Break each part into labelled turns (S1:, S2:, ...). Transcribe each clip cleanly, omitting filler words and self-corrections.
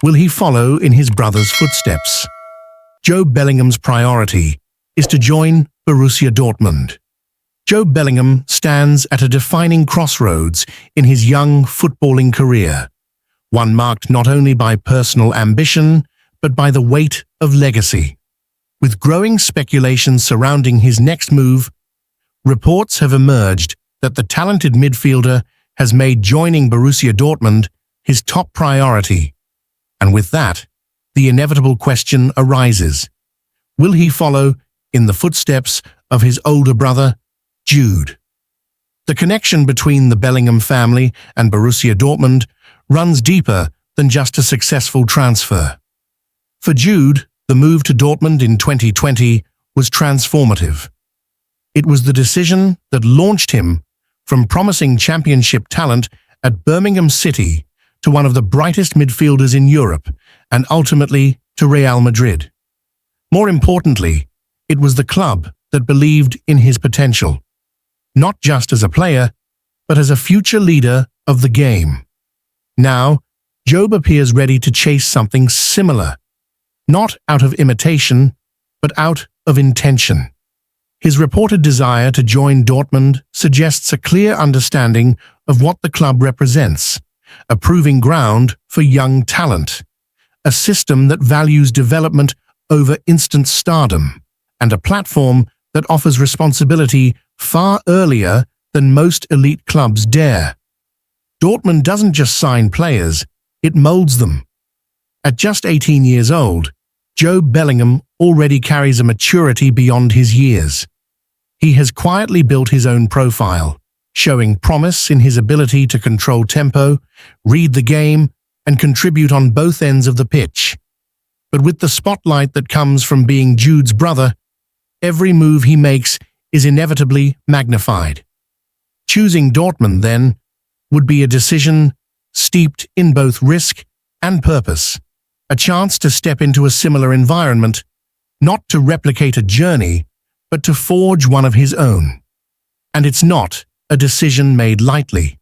S1: Will he follow in his brother's footsteps? Jude Bellingham's priority is to join Borussia Dortmund. Jude Bellingham stands at a defining crossroads in his young footballing career, one marked not only by personal ambition, but by the weight of legacy. With growing speculation surrounding his next move, reports have emerged that the talented midfielder has made joining Borussia Dortmund his top priority. And with that, the inevitable question arises: will he follow in the footsteps of his older brother, Jude? The connection between the Bellingham family and Borussia Dortmund runs deeper than just a successful transfer. For Jude, the move to Dortmund in 2020 was transformative. It was the decision that launched him from promising championship talent at Birmingham City to one of the brightest midfielders in Europe, and ultimately to Real Madrid. More importantly, it was the club that believed in his potential, not just as a player, but as a future leader of the game. Now, Job appears ready to chase something similar, not out of imitation, but out of intention. His reported desire to join Dortmund suggests a clear understanding of what the club represents: a proving ground for young talent, a system that values development over instant stardom, and a platform that offers responsibility far earlier than most elite clubs dare. Dortmund doesn't just sign players, it molds them. At just 18 years old, Jude Bellingham already carries a maturity beyond his years. He has quietly built his own profile, showing promise in his ability to control tempo, read the game, and contribute on both ends of the pitch. But with the spotlight that comes from being Jude's brother, every move he makes is inevitably magnified. Choosing Dortmund, then, would be a decision steeped in both risk and purpose, a chance to step into a similar environment, not to replicate a journey, but to forge one of his own. And it's not a decision made lightly.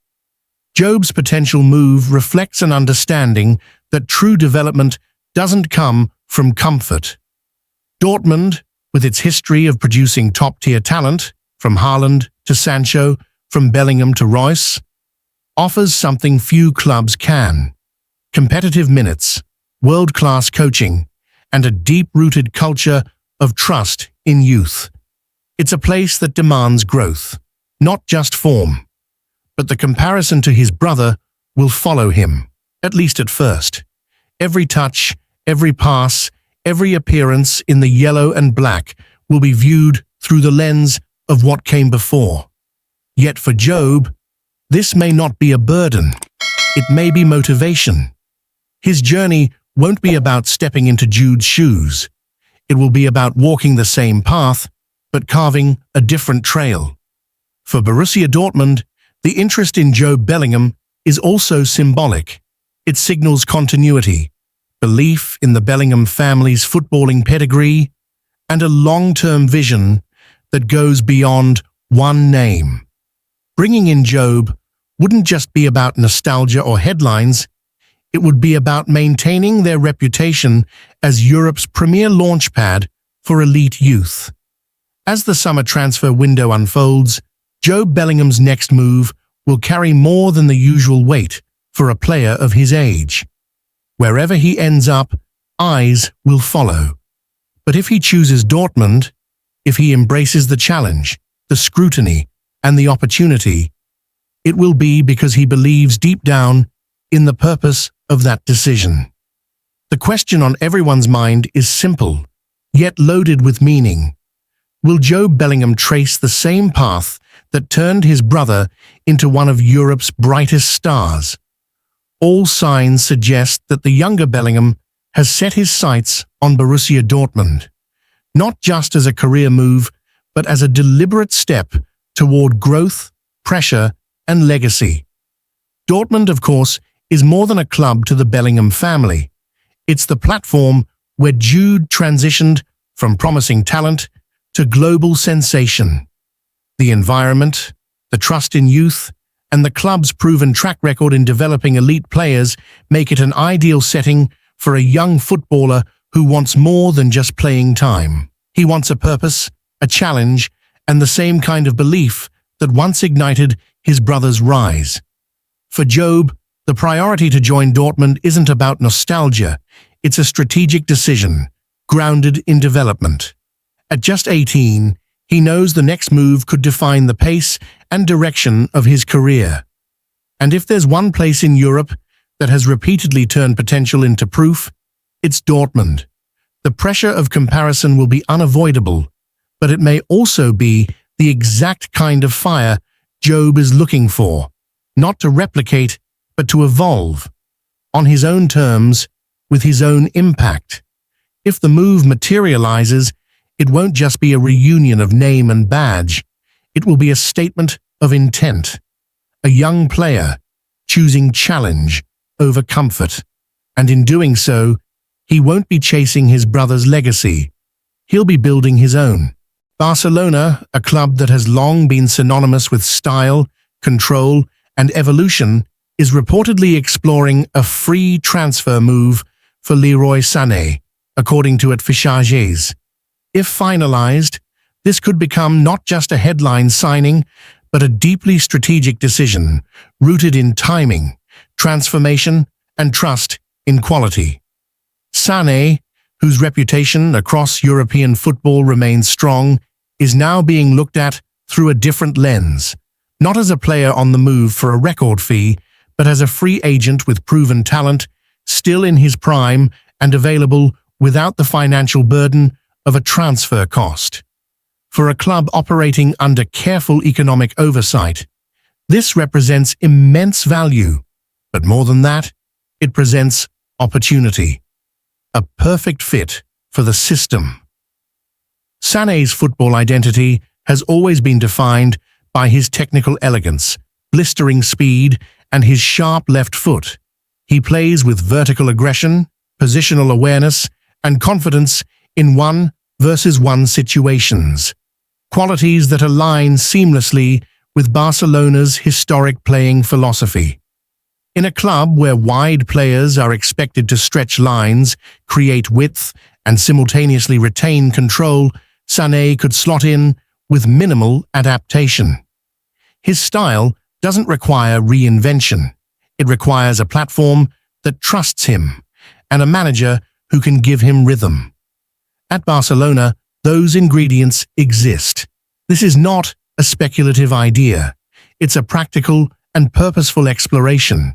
S1: Job's potential move reflects an understanding that true development doesn't come from comfort. Dortmund, with its history of producing top-tier talent, from Haaland to Sancho, from Bellingham to Royce, offers something few clubs can: competitive minutes, world-class coaching, and a deep-rooted culture of trust in youth. It's a place that demands growth, not just form. But the comparison to his brother will follow him, at least at first. Every touch, every pass, every appearance in the yellow and black will be viewed through the lens of what came before. Yet for Job, this may not be a burden. It may be motivation. His journey won't be about stepping into Jude's shoes. It will be about walking the same path, but carving a different trail. For Borussia Dortmund, the interest in Jude Bellingham is also symbolic. It signals continuity, belief in the Bellingham family's footballing pedigree, and a long-term vision that goes beyond one name. Bringing in Job wouldn't just be about nostalgia or headlines, it would be about maintaining their reputation as Europe's premier launchpad for elite youth. As the summer transfer window unfolds, Jude Bellingham's next move will carry more than the usual weight for a player of his age. Wherever he ends up, eyes will follow. But if he chooses Dortmund, if he embraces the challenge, the scrutiny, and the opportunity, it will be because he believes deep down in the purpose of that decision. The question on everyone's mind is simple, yet loaded with meaning. Will Jude Bellingham trace the same path that turned his brother into one of Europe's brightest stars? All signs suggest that the younger Bellingham has set his sights on Borussia Dortmund, not just as a career move, but as a deliberate step toward growth, pressure, and legacy. Dortmund, of course, is more than a club to the Bellingham family. It's the platform where Jude transitioned from promising talent to global sensation. The environment, the trust in youth, and the club's proven track record in developing elite players make it an ideal setting for a young footballer who wants more than just playing time. He wants a purpose, a challenge, and the same kind of belief that once ignited his brother's rise. For Job, the priority to join Dortmund isn't about nostalgia, it's a strategic decision, grounded in development. At just 18, he knows the next move could define the pace and direction of his career. And if there's one place in Europe that has repeatedly turned potential into proof, it's Dortmund. The pressure of comparison will be unavoidable, but it may also be the exact kind of fire Job is looking for, not to replicate, but to evolve, on his own terms, with his own impact. If the move materializes, it won't just be a reunion of name and badge, it will be a statement of intent. A young player choosing challenge over comfort, and in doing so, he won't be chasing his brother's legacy, he'll be building his own. Barcelona, a club that has long been synonymous with style, control, and evolution, is reportedly exploring a free transfer move for Leroy Sané, according to FABRIZIO. If finalized, this could become not just a headline signing, but a deeply strategic decision, rooted in timing, transformation, and trust in quality. Sané, whose reputation across European football remains strong, is now being looked at through a different lens, not as a player on the move for a record fee, but as a free agent with proven talent, still in his prime and available without the financial burden of a transfer cost. For a club operating under careful economic oversight, this represents immense value, but more than that, it presents opportunity. A perfect fit for the system. Sané's football identity has always been defined by his technical elegance, blistering speed, and his sharp left foot. He plays with vertical aggression, positional awareness, and confidence in one-versus-one situations, qualities that align seamlessly with Barcelona's historic playing philosophy. In a club where wide players are expected to stretch lines, create width, and simultaneously retain control, Sané could slot in with minimal adaptation. His style doesn't require reinvention. It requires a platform that trusts him and a manager who can give him rhythm. At Barcelona, those ingredients exist. This is not a speculative idea. It's a practical and purposeful exploration,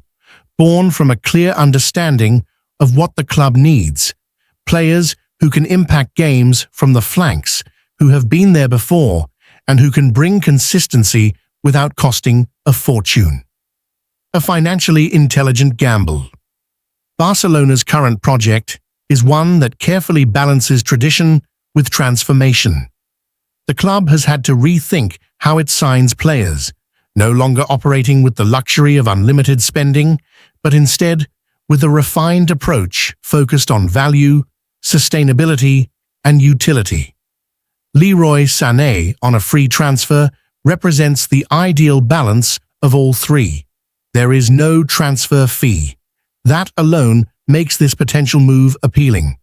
S1: born from a clear understanding of what the club needs. Players who can impact games from the flanks, who have been there before, and who can bring consistency without costing a fortune. A financially intelligent gamble. Barcelona's current project is one that carefully balances tradition with transformation. The club has had to rethink how it signs players, no longer operating with the luxury of unlimited spending, but instead with a refined approach focused on value, sustainability, and utility. Leroy Sané on a free transfer represents the ideal balance of all three. There is no transfer fee. That alone makes this potential move appealing.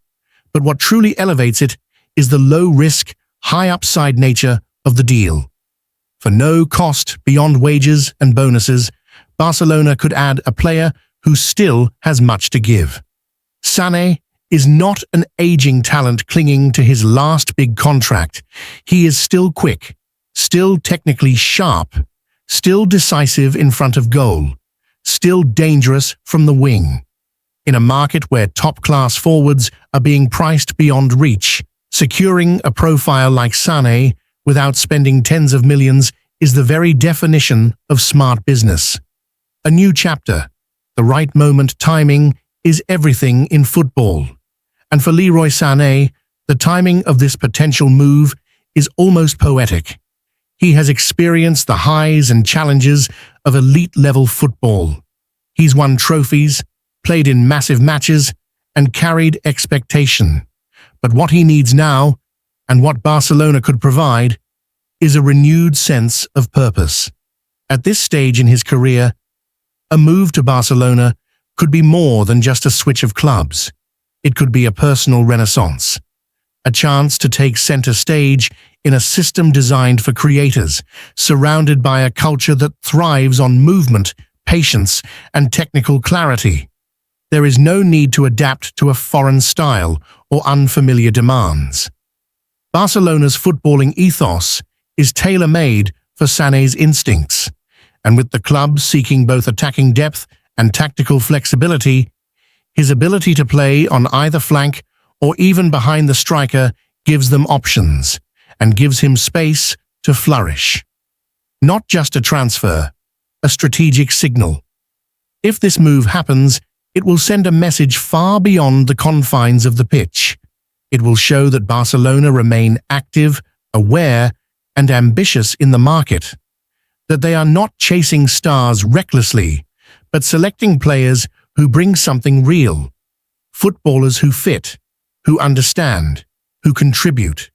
S1: But what truly elevates it is the low-risk, high-upside nature of the deal. For no cost beyond wages and bonuses, Barcelona could add a player who still has much to give. Sané is not an aging talent clinging to his last big contract. He is still quick, still technically sharp, still decisive in front of goal, still dangerous from the wing. In a market where top-class forwards are being priced beyond reach, securing a profile like Sané without spending tens of millions is the very definition of smart business. A new chapter. The right moment timing is everything in football. And for Leroy Sané, the timing of this potential move is almost poetic. He has experienced the highs and challenges of elite-level football. He's won trophies, played in massive matches, and carried expectation. But what he needs now, and what Barcelona could provide, is a renewed sense of purpose. At this stage in his career, a move to Barcelona could be more than just a switch of clubs. It could be a personal renaissance, a chance to take center stage in a system designed for creators, surrounded by a culture that thrives on movement, patience, and technical clarity. There is no need to adapt to a foreign style or unfamiliar demands. Barcelona's footballing ethos is tailor-made for Sané's instincts, and with the club seeking both attacking depth and tactical flexibility, his ability to play on either flank or even behind the striker gives them options and gives him space to flourish. Not just a transfer, a strategic signal. If this move happens, it will send a message far beyond the confines of the pitch. It will show that Barcelona remain active, aware, and ambitious in the market, that they are not chasing stars recklessly, but selecting players who bring something real, footballers who fit, who understand, who contribute.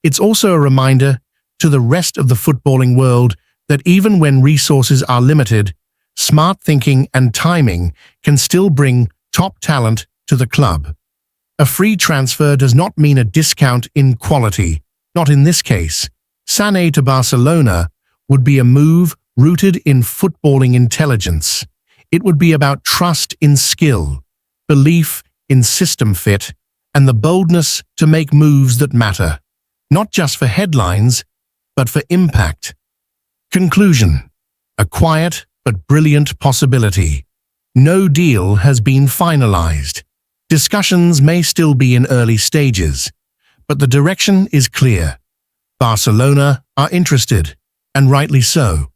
S1: It's also a reminder to the rest of the footballing world that even when resources are limited, smart thinking and timing can still bring top talent to the club. A free transfer does not mean a discount in quality, not in this case. Sané to Barcelona would be a move rooted in footballing intelligence. It would be about trust in skill, belief in system fit, and the boldness to make moves that matter, not just for headlines, but for impact. Conclusion: a quiet but brilliant possibility. No deal has been finalized. Discussions may still be in early stages, but the direction is clear. Barcelona are interested, and rightly so.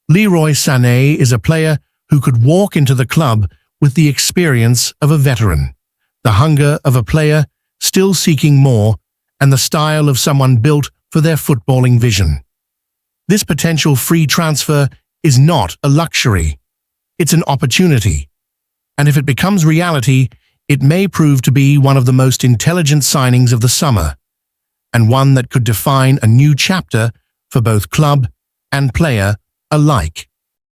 S1: Leroy Sané is a player who could walk into the club with the experience of a veteran, the hunger of a player still seeking more, and the style of someone built for their footballing vision. This potential free transfer is not a luxury. It's an opportunity. And if it becomes reality, it may prove to be one of the most intelligent signings of the summer, and one that could define a new chapter for both club and player alike.